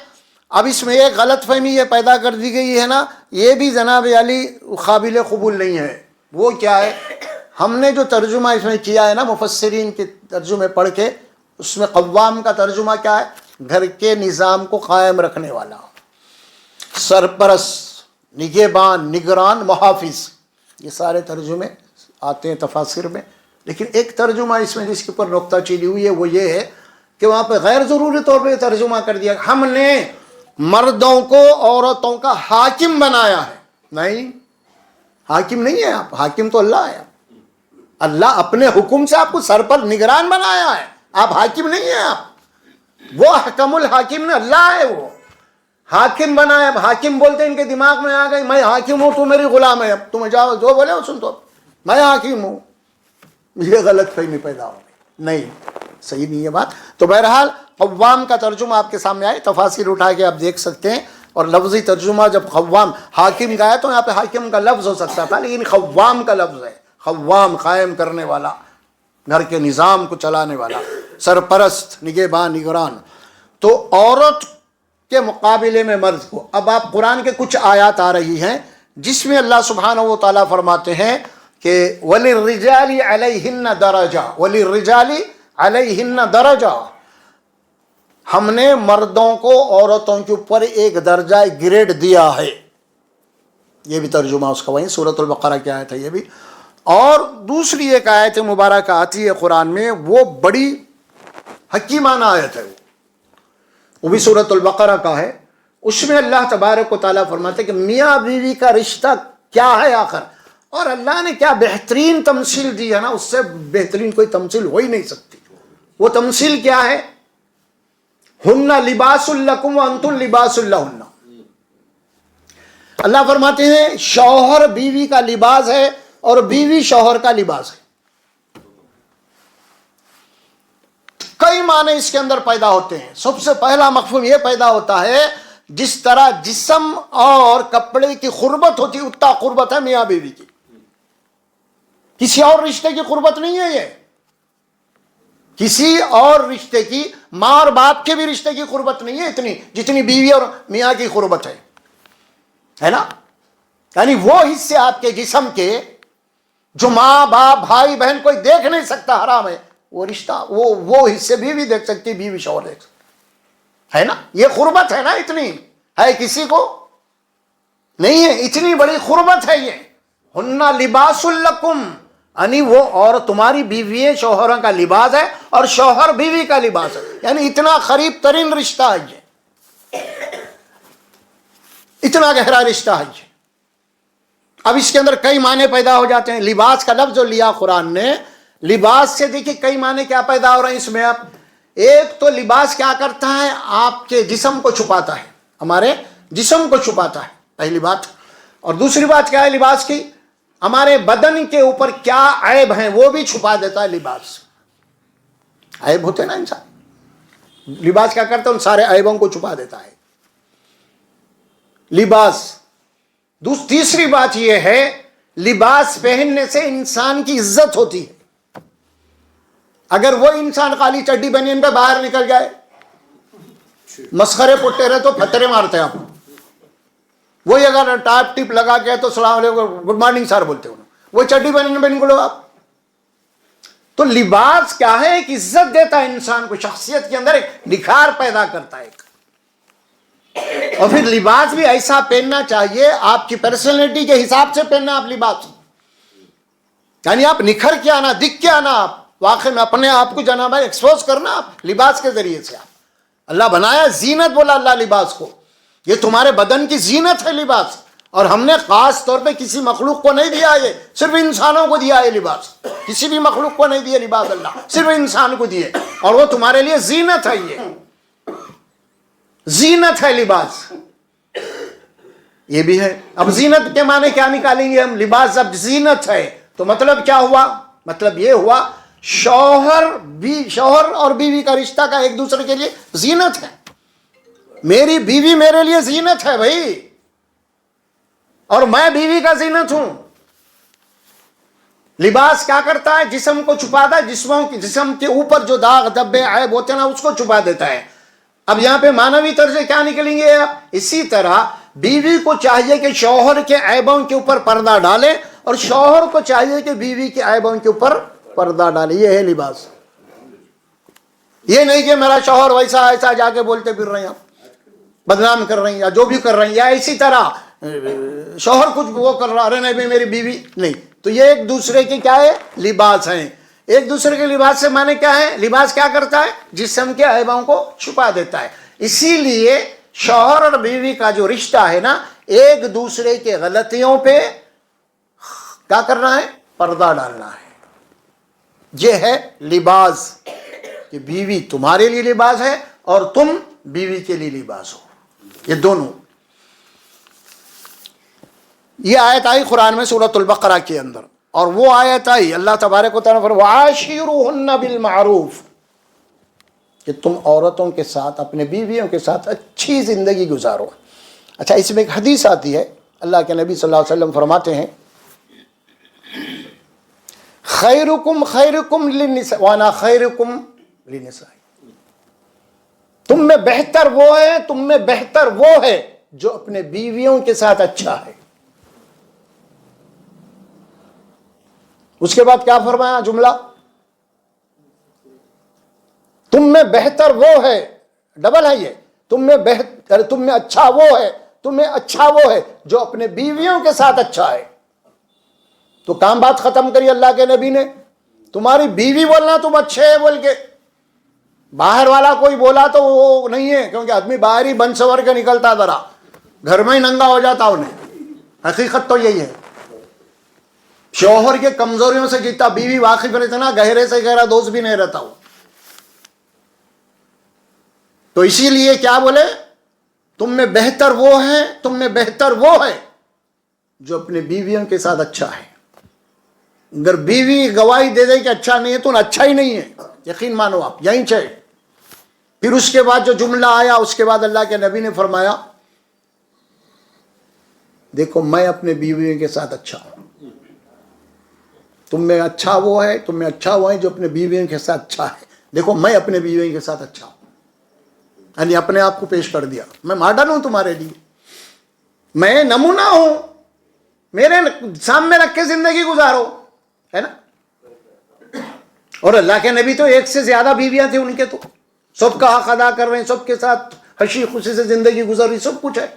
اب اس میں ایک غلط فہمی یہ پیدا کر دی گئی ہے نا, یہ بھی جناب علی قابل قبول نہیں ہے. وہ کیا ہے, ہم نے جو ترجمہ اس میں کیا ہے نا مفسرین کے ترجمے پڑھ کے, اس میں قوام کا ترجمہ کیا ہے, گھر کے نظام کو قائم رکھنے والا, سرپرست, نگہبان, نگران, محافظ, یہ سارے ترجمے آتے ہیں تفاسیر میں. لیکن ایک ترجمہ اس میں جس کے اوپر نقطہ چینی ہوئی ہے وہ یہ ہے کہ وہاں پہ غیر ضروری طور پہ ترجمہ کر دیا, ہم نے مردوں کو عورتوں کا حاکم بنایا ہے. نہیں, حاکم نہیں ہے آپ, حاکم تو اللہ ہے. اللہ اپنے حکم سے آپ کو سر پر نگران بنایا ہے, آپ حاکم نہیں ہیں. آپ وہ حکم الحاکم نے اللہ ہے, وہ حاکم بنایا. اب حاکم بولتے ان کے دماغ میں آ گئی میں حاکم ہوں تو میری غلام ہے, اب تم جاؤ جو بولے وہ سن, تو میں حاکم ہوں. یہ غلط فہمی پیدا ہو گئی, نہیں صحیح نہیں ہے بات. تو بہرحال قوام کا ترجمہ آپ کے سامنے آئے, تفاسیر اٹھا کے آپ دیکھ سکتے ہیں. اور لفظی ترجمہ جب قوام, حاکم کا ہے تو یہاں پہ حاکم کا لفظ ہو سکتا تھا, لیکن قوام کا لفظ ہے. قوام قائم کرنے والا, گھر کے نظام کو چلانے والا, سرپرست, نگہبان, نگران. تو عورت کے مقابلے میں مرد کو. اب آپ قرآن کے کچھ آیات آ رہی ہیں جس میں اللہ سبحانہ و تعالیٰ فرماتے ہیں کہ وَلِلرِّجَالِ عَلَيْهِنَّ دَرَجَةٌ وَلِلرِّجَالِ عَلَيْهِنَّ دَرَجَةٌ, ہم نے مردوں کو عورتوں کے اوپر ایک درجہ گریڈ دیا ہے. یہ بھی ترجمہ اس کا وہیں سورۃ البقرہ کی آیت ہے یہ بھی. اور دوسری ایک آیت مبارکہ آتی ہے قرآن میں, وہ بڑی حکیمانہ آیت ہے, وہ بھی سورۃ البقرہ کا ہے. اس میں اللہ تبارک و تعالیٰ فرماتے ہیں کہ میاں بیوی کا رشتہ کیا ہے آخر, اور اللہ نے کیا بہترین تمثیل دی ہے نا, اس سے بہترین کوئی تمثیل ہو ہی نہیں سکتی. وہ تمثیل کیا ہے, ہن لباس لکم وانتم لباس لہن. اللہ فرماتے ہیں شوہر بیوی کا لباس ہے اور بیوی شوہر کا لباس ہے. کئی معنی اس کے اندر پیدا ہوتے ہیں. سب سے پہلا مفہوم یہ پیدا ہوتا ہے, جس طرح جسم اور کپڑے کی قربت ہوتی, اتنا قربت ہے میاں بیوی کی, کسی اور رشتے کی قربت نہیں ہے. یہ کسی اور رشتے کی, ماں اور باپ کے بھی رشتے کی قربت نہیں ہے اتنی جتنی بیوی اور میاں کی قربت ہے نا. یعنی وہ حصے آپ کے جسم کے جو ماں باپ بھائی بہن کوئی دیکھ نہیں سکتا, حرام ہے, وہ رشتہ وہ حصے بیوی دیکھ سکتی, بیوی شوہر دیکھ سکتی ہے نا. یہ قربت ہے نا, اتنی ہے کسی کو نہیں ہے, اتنی بڑی قربت ہے یہ. ہن لباس لکم, یعنی وہ اور تمہاری بیوی شوہروں کا لباس ہے اور شوہر بیوی کا لباس ہے. یعنی اتنا قریب ترین رشتہ ہے یہ, اتنا گہرا رشتہ ہے یہ. اب اس کے اندر کئی معنی پیدا ہو جاتے ہیں. لباس کا لفظ جو لیا قرآن نے, لباس سے دیکھیے کئی معنی کیا پیدا ہو رہے ہیں اس میں. اب ایک تو لباس کیا کرتا ہے, آپ کے جسم کو چھپاتا ہے, ہمارے جسم کو چھپاتا ہے, پہلی بات. اور دوسری بات کیا ہے لباس کی, ہمارے بدن کے اوپر کیا عیب ہیں وہ بھی چھپا دیتا ہے لباس. عیب ہوتے نا انسان, لباس کیا کرتا ہے, ان سارے عیبوں کو چھپا دیتا ہے لباس. تیسری بات یہ ہے, لباس پہننے سے انسان کی عزت ہوتی ہے. اگر وہ انسان خالی چڈی بنین پہ باہر نکل جائے, مسخرے پٹے رہے تو پتھرے مارتے ہیں آپ. وہی اگر ٹاپ ٹپ لگا کے تو السلام علیکم گڈ مارننگ سر بولتے ہو، وہ چڈی پہن لو آپ. تو لباس کیا ہے؟ ایک عزت دیتا ہے انسان کو، شخصیت کے اندر ایک نکھار پیدا کرتا ہے. اور پھر لباس بھی ایسا پہننا چاہیے آپ کی پرسنالٹی کے حساب سے پہننا آپ لباس، یعنی آپ نکھر کے آنا، دکھ کے آنا، آپ واقعی میں اپنے آپ کو جناب ایکسپوز کرنا آپ لباس کے ذریعے سے. آپ اللہ بنایا زینت، بولا اللہ لباس کو، یہ تمہارے بدن کی زینت ہے لباس. اور ہم نے خاص طور پہ کسی مخلوق کو نہیں دیا، یہ صرف انسانوں کو دیا ہے لباس. کسی بھی مخلوق کو نہیں دیا لباس، اللہ صرف انسان کو دیے، اور وہ تمہارے لیے زینت ہے. یہ زینت ہے لباس، یہ بھی ہے. اب زینت کے معنی کیا نکالیں گے ہم؟ لباس اب زینت ہے تو مطلب کیا ہوا؟ مطلب یہ ہوا شوہر اور بیوی کا رشتہ کا ایک دوسرے کے لیے زینت ہے. میری بیوی میرے لیے زینت ہے بھائی، اور میں بیوی کا زینت ہوں. لباس کیا کرتا ہے؟ جسم کو چھپاتا ہے، جسم کے اوپر جو داغ دبے عیب ہوتے ہیں نا، اس کو چھپا دیتا ہے. اب یہاں پہ معنوی طرز سے کیا نکلیں گے؟ اسی طرح بیوی کو چاہیے کہ شوہر کے عیبوں کے اوپر پردہ ڈالے، اور شوہر کو چاہیے کہ بیوی کے عیبوں کے اوپر پردہ ڈالے. یہ ہے لباس. یہ نہیں کہ میرا شوہر ویسا ایسا جا کے بولتے پھر رہے ہیں، بدنام کر رہے ہیں یا جو بھی کر رہے ہیں، یا اسی طرح شوہر کچھ وہ کر رہا، ارے نہیں میری بیوی نہیں. تو یہ ایک دوسرے کے کیا ہے؟ لباس ہیں. ایک دوسرے کے لباس سے معنی کیا ہے؟ لباس کیا کرتا ہے؟ جسم کے عیبوں کو چھپا دیتا ہے. اسی لیے شوہر اور بیوی کا جو رشتہ ہے نا، ایک دوسرے کے غلطیوں پہ کیا کرنا ہے؟ پردہ ڈالنا ہے. یہ ہے لباس، کہ بیوی تمہارے لیے لباس ہے اور تم بیوی کے لیے لباس ہو. یہ دونوں. یہ آیت آئی قرآن میں سورۃ البقرہ کے اندر، اور وہ آیت آئی اللہ تبارک و تعالیٰ فرمایا وَعَاشِرُوهُنَّ بِالْمَعْرُوفِ، کہ تم عورتوں کے ساتھ، اپنے بیویوں کے ساتھ اچھی زندگی گزارو. اچھا، اس میں ایک حدیث آتی ہے، اللہ کے نبی صلی اللہ علیہ وسلم فرماتے ہیں خیرکم خیرکم للنساء وانا خیرکم للنساء، تم میں بہتر وہ ہے، تم میں بہتر وہ ہے جو اپنے بیویوں کے ساتھ اچھا ہے. اس کے بعد کیا فرمایا جملہ؟ تم میں بہتر وہ ہے، ڈبل ہے یہ، تم میں بہتر، تم میں اچھا وہ ہے، تم میں اچھا وہ ہے جو اپنے بیویوں کے ساتھ اچھا ہے. تو کام بات ختم کری اللہ کے نبی نے. تمہاری بیوی بولنا تم اچھے ہے بول کے، باہر والا کوئی بولا تو وہ نہیں ہے، کیونکہ آدمی باہر ہی بن سور کے نکلتا، ذرا گھر میں ہی ننگا ہو جاتا انہیں. حقیقت تو یہی ہے. شوہر کے کمزوریوں سے جتنا بیوی واقف رہتا نا، گہرے سے گہرا دوست بھی نہیں رہتا ہو. تو اسی لیے کیا بولے؟ تم میں بہتر وہ ہے، تم میں بہتر وہ ہے جو اپنے بیویوں کے ساتھ اچھا ہے. اگر بیوی گواہی دے دے کہ اچھا نہیں ہے تو اچھا ہی نہیں ہے، یقین مانو آپ یہیں چاہے. پھر اس کے بعد جو جملہ آیا، اس کے بعد اللہ کے نبی نے فرمایا دیکھو میں اپنے بیویوں کے ساتھ اچھا ہوں. تم میں اچھا وہ ہے، تم میں اچھا وہ ہے جو اپنے بیویوں کے ساتھ اچھا ہے. دیکھو میں اپنے بیویوں کے ساتھ اچھا ہوں، یعنی اپنے آپ کو پیش کر دیا. میں ماڈل ہوں تمہارے لیے، میں نمونہ ہوں، میرے سامنے رکھ کے زندگی گزارو، ہے نا. اور اللہ کے نبی تو ایک سے زیادہ بیویاں تھیں ان کے، تو سب کا حق ادا کر رہے ہیں، سب کے ساتھ ہنسی خوشی سے زندگی گزر رہی، سب کچھ ہے.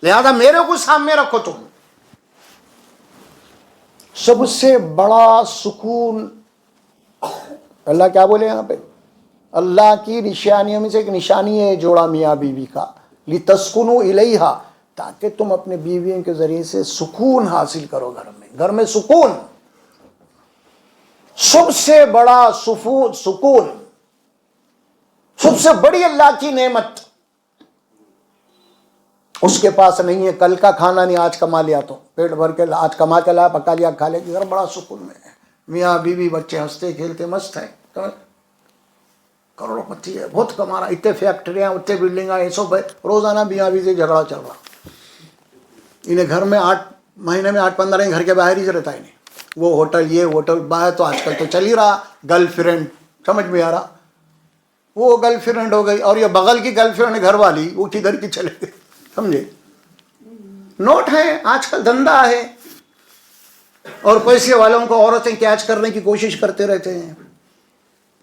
لہذا میرے کو سامنے رکھو. تم سب سے بڑا سکون، اللہ کیا بولے یہاں پہ؟ اللہ کی نشانیوں میں سے ایک نشانی ہے جوڑا میاں بیوی کا، لِتَسْكُنُوا إِلَيْهَا، تاکہ تم اپنے بیویوں کے ذریعے سے سکون حاصل کرو. گھر میں سکون، سب سے بڑا سکون، سب سے بڑی اللہ کی نعمت اس کے پاس نہیں ہے. کل کا کھانا نہیں، آج کما لیا تو پیٹ بھر کے، آج کما کے لایا، پکا لیا، کھا لیا. گھر بڑا سکون میں ہے، میاں بیوی بچے ہنستے کھیلتے مست ہیں. کروڑوں پتی ہے، بہت کما رہا، اتنے فیکٹریاں، اتنے بلڈنگ، یہ سب ہے. روزانہ میاں بیوی سے جھگڑا چل رہا. انہیں گھر میں 8 مہینے میں 8-15 دن گھر کے باہر ہی رہتا ہے. نہیں وہ ہوٹل، یہ ہوٹل، باہر تو آج کل تو چل ہی رہا گرل فرینڈ، سمجھ میں آ رہا. وہ گرل فرینڈ ہو گئی، اور یہ بغل کی گرل فرینڈ گھر والی، وہ کدھر کی چلے گئے، سمجھے. نوٹ ہے، آج کل دھندا ہے، اور پیسے والوں کو عورتیں کیچ کرنے کی کوشش کرتے رہتے ہیں.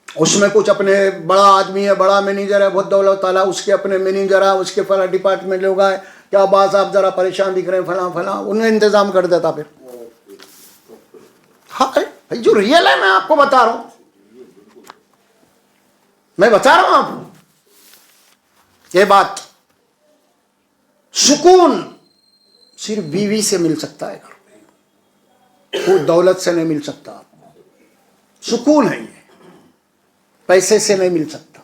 اس میں کچھ اپنے بڑا آدمی ہے، بڑا مینیجر ہے، بہت دولت والا، اس کے اپنے مینیجر ہے، اس کے فلاں ڈپارٹمنٹ لوگ ہیں، کیا باز آپ ذرا پریشان دکھ رہے ہیں، فلاں فلاں، انہیں انتظام کر دیتا پھر. ہاں جو ریئل ہے میں آپ کو بتا رہا ہوں، میں بتا رہا ہوں آپ کو یہ بات. سکون صرف بیوی سے مل سکتا ہے گھر میں، کوئی دولت سے نہیں مل سکتا. سکون ہے یہ، پیسے سے نہیں مل سکتا.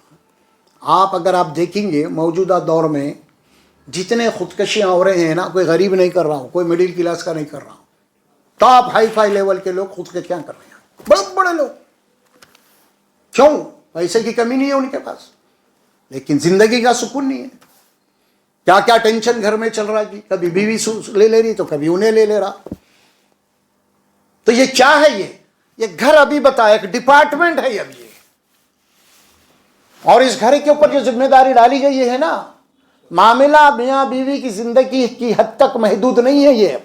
اگر آپ دیکھیں گے موجودہ دور میں جتنے خودکشیاں ہو رہے ہیں نا، کوئی غریب نہیں کر رہا ہوں، کوئی مڈل کلاس کا نہیں کر رہا ہوں، ٹاپ ہائی فائی لیول کے لوگ خودکشیاں کر رہے ہیں، بڑے بڑے لوگ. کیوں؟ پیسے کی کمی نہیں ہے ان کے پاس، لیکن زندگی کا سکون نہیں ہے. کیا کیا ٹینشن گھر میں چل رہا ہے، کبھی بیوی لے رہی تو کبھی انہیں لے رہا. تو یہ کیا ہے؟ یہ گھر ابھی بتایا ایک ڈپارٹمنٹ ہے اب یہ. اور اس گھر کے اوپر جو ذمہ داری ڈالی گئی ہے نا، معاملہ میاں بیوی کی زندگی کی حد تک محدود نہیں ہے، یہ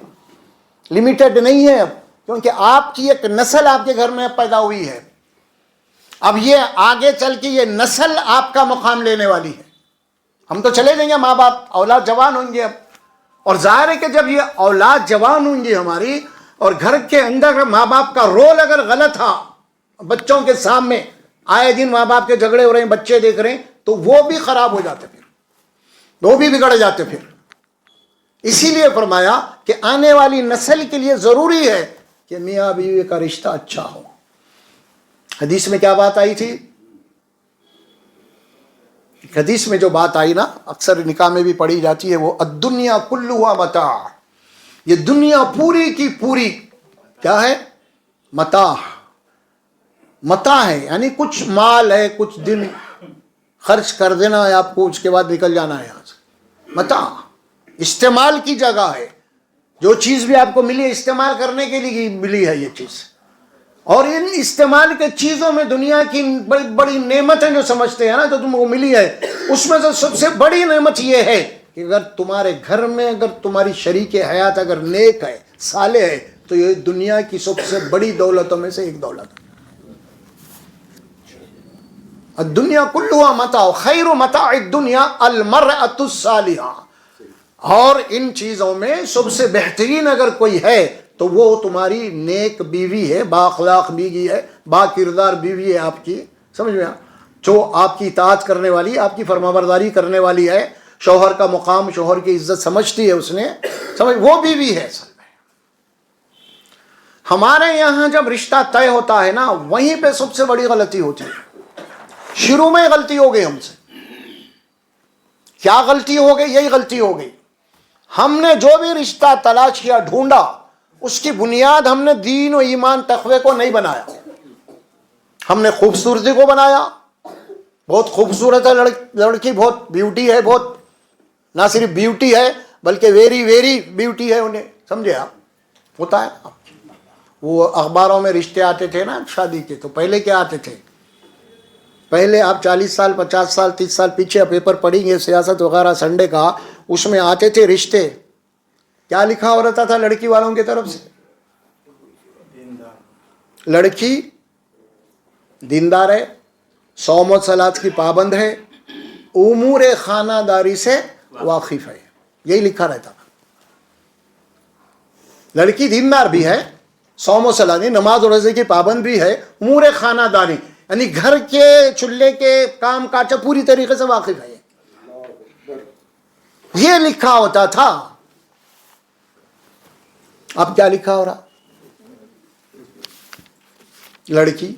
لمیٹڈ نہیں ہے اب، کیونکہ آپ کی ایک نسل آپ کے گھر میں پیدا ہوئی ہے. اب یہ آگے چل کے یہ نسل آپ کا مقام لینے والی ہے. ہم تو چلے جائیں گے، ماں باپ اولاد جوان ہوں گے اب، اور ظاہر ہے کہ جب یہ اولاد جوان ہوں گی ہماری، اور گھر کے اندر ماں باپ کا رول اگر غلط تھا، بچوں کے سامنے آئے دن ماں باپ کے جھگڑے ہو رہے ہیں، بچے دیکھ رہے ہیں، تو وہ بھی خراب ہو جاتے، پھر وہ بھی بگڑ جاتے. پھر اسی لیے فرمایا کہ آنے والی نسل کے لیے ضروری ہے کہ میاں بیوی کا رشتہ اچھا ہو. حدیث میں کیا بات آئی تھی؟ حدیث میں جو بات آئی نا، اکثر نکاح میں بھی پڑھی جاتی ہے، وہ الدنیا کلھا متاع. یہ دنیا پوری کی پوری کیا ہے؟ متاع. متاع ہے یعنی کچھ مال ہے، کچھ دن خرچ کر دینا ہے آپ کو، اس کے بعد نکل جانا ہے یہاں سے. متاع استعمال کی جگہ ہے. جو چیز بھی آپ کو ملی ہے استعمال کرنے کے لیے ملی ہے یہ چیز. اور ان استعمال کے چیزوں میں دنیا کی بڑی بڑی نعمتیں جو سمجھتے ہیں نا، جو تم کو ملی ہے، اس میں سے سب سے بڑی نعمت یہ ہے کہ اگر تمہارے گھر میں اگر تمہاری شریک حیات اگر نیک ہے، صالح ہے، تو یہ دنیا کی سب سے بڑی دولتوں میں سے ایک دولت ہے. الدنیا کلھا متاع خیر متاع الدنیا المرأة الصالحہ. اور ان چیزوں میں سب سے بہترین اگر کوئی ہے تو وہ تمہاری نیک بیوی ہے، با اخلاق بیوی ہے، با کردار بیوی ہے آپ کی. سمجھ میں؟ جو آپ کی اطاعت کرنے والی، آپ کی فرمانبرداری کرنے والی ہے، شوہر کا مقام، شوہر کی عزت سمجھتی ہے اس نے، سمجھ، وہ بیوی ہے. اصل میں ہمارے یہاں جب رشتہ طے ہوتا ہے نا، وہیں پہ سب سے بڑی غلطی ہوتی ہے. شروع میں غلطی ہو گئی ہم سے. کیا غلطی ہو گئی؟ یہی غلطی ہو گئی، ہم نے جو بھی رشتہ تلاش کیا، ڈھونڈا، اس کی بنیاد ہم نے دین و ایمان تقوی کو نہیں بنایا. ہم نے خوبصورتی کو بنایا. بہت خوبصورت ہے لڑکی، بہت بیوٹی ہے، بہت نہ صرف بیوٹی ہے بلکہ ویری ویری بیوٹی ہے انہیں. سمجھے آپ؟ ہوتا ہے. وہ اخباروں میں رشتے آتے تھے نا شادی کے، تو پہلے کیا آتے تھے؟ پہلے آپ 40 سال 50 سال 30 سال پیچھے پیپر پڑھیں گے، سیاست وغیرہ سنڈے کا، اس میں آتے تھے رشتے. کیا لکھا ہو رہتا تھا لڑکی والوں کی طرف سے؟ لڑکی دیندار ہے، صوم و صلات کی پابند ہے، امور خانہ داری سے واقف ہے، یہی لکھا رہتا تھا. لڑکی دیندار بھی ہے، صوم و صلات نماز و روزے کی پابند بھی ہے، امور خانہ داری یعنی گھر کے چولہے کے کام کاج سے پوری طریقے سے واقف ہے، یہ لکھا ہوتا تھا. اب کیا لکھا ہو رہا؟ لڑکی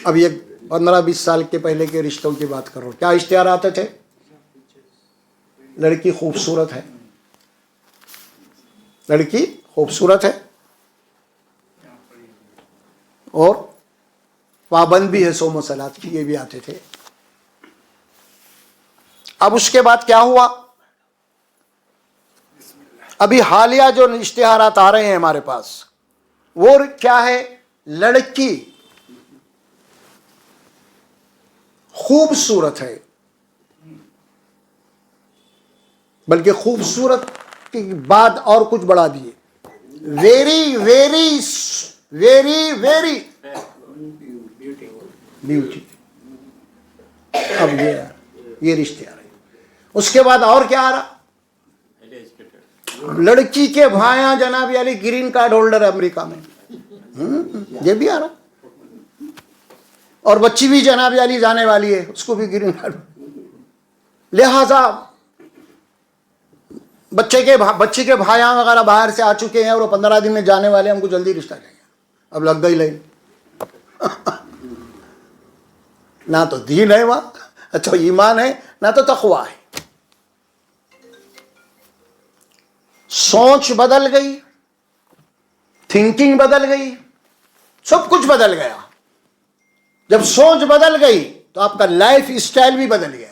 اب یہ 15-20 سال کے پہلے کے رشتوں کی بات کرو، کیا اشتہار آتے تھے؟ لڑکی خوبصورت ہے، لڑکی خوبصورت ہے اور پابند بھی ہے صوم و صلات کی، یہ بھی آتے تھے. اب اس کے بعد کیا ہوا؟ ابھی حالیہ جو اشتہارات آ رہے ہیں ہمارے پاس، وہ کیا ہے؟ لڑکی خوبصورت ہے، بلکہ خوبصورت کے بعد اور کچھ بڑھا دیے, very very very very beauty. اب یہ رشتے آ رہے ہیں. اس کے بعد اور کیا آ رہا؟ لڑکی کے بھائیاں جناب علی گرین کارڈ ہولڈر ہے امریکہ میں, یہ بھی آ رہا. اور بچی بھی جناب علی جانے والی ہے, اس کو بھی گرین کارڈ. لہذا بچے کے بھائیاں وغیرہ باہر سے آ چکے ہیں اور وہ 15 دن میں جانے والے ہیں, ہم کو جلدی رشتہ چاہیے. اب لگ گئی لائن. نہ تو دین ہے وہاں, اچھا ایمان ہے, نہ تو تقویٰ ہے. سوچ بدل گئی, تھنکنگ بدل گئی, سب کچھ بدل گیا. جب سوچ بدل گئی تو آپ کا لائف اسٹائل بھی بدل گیا.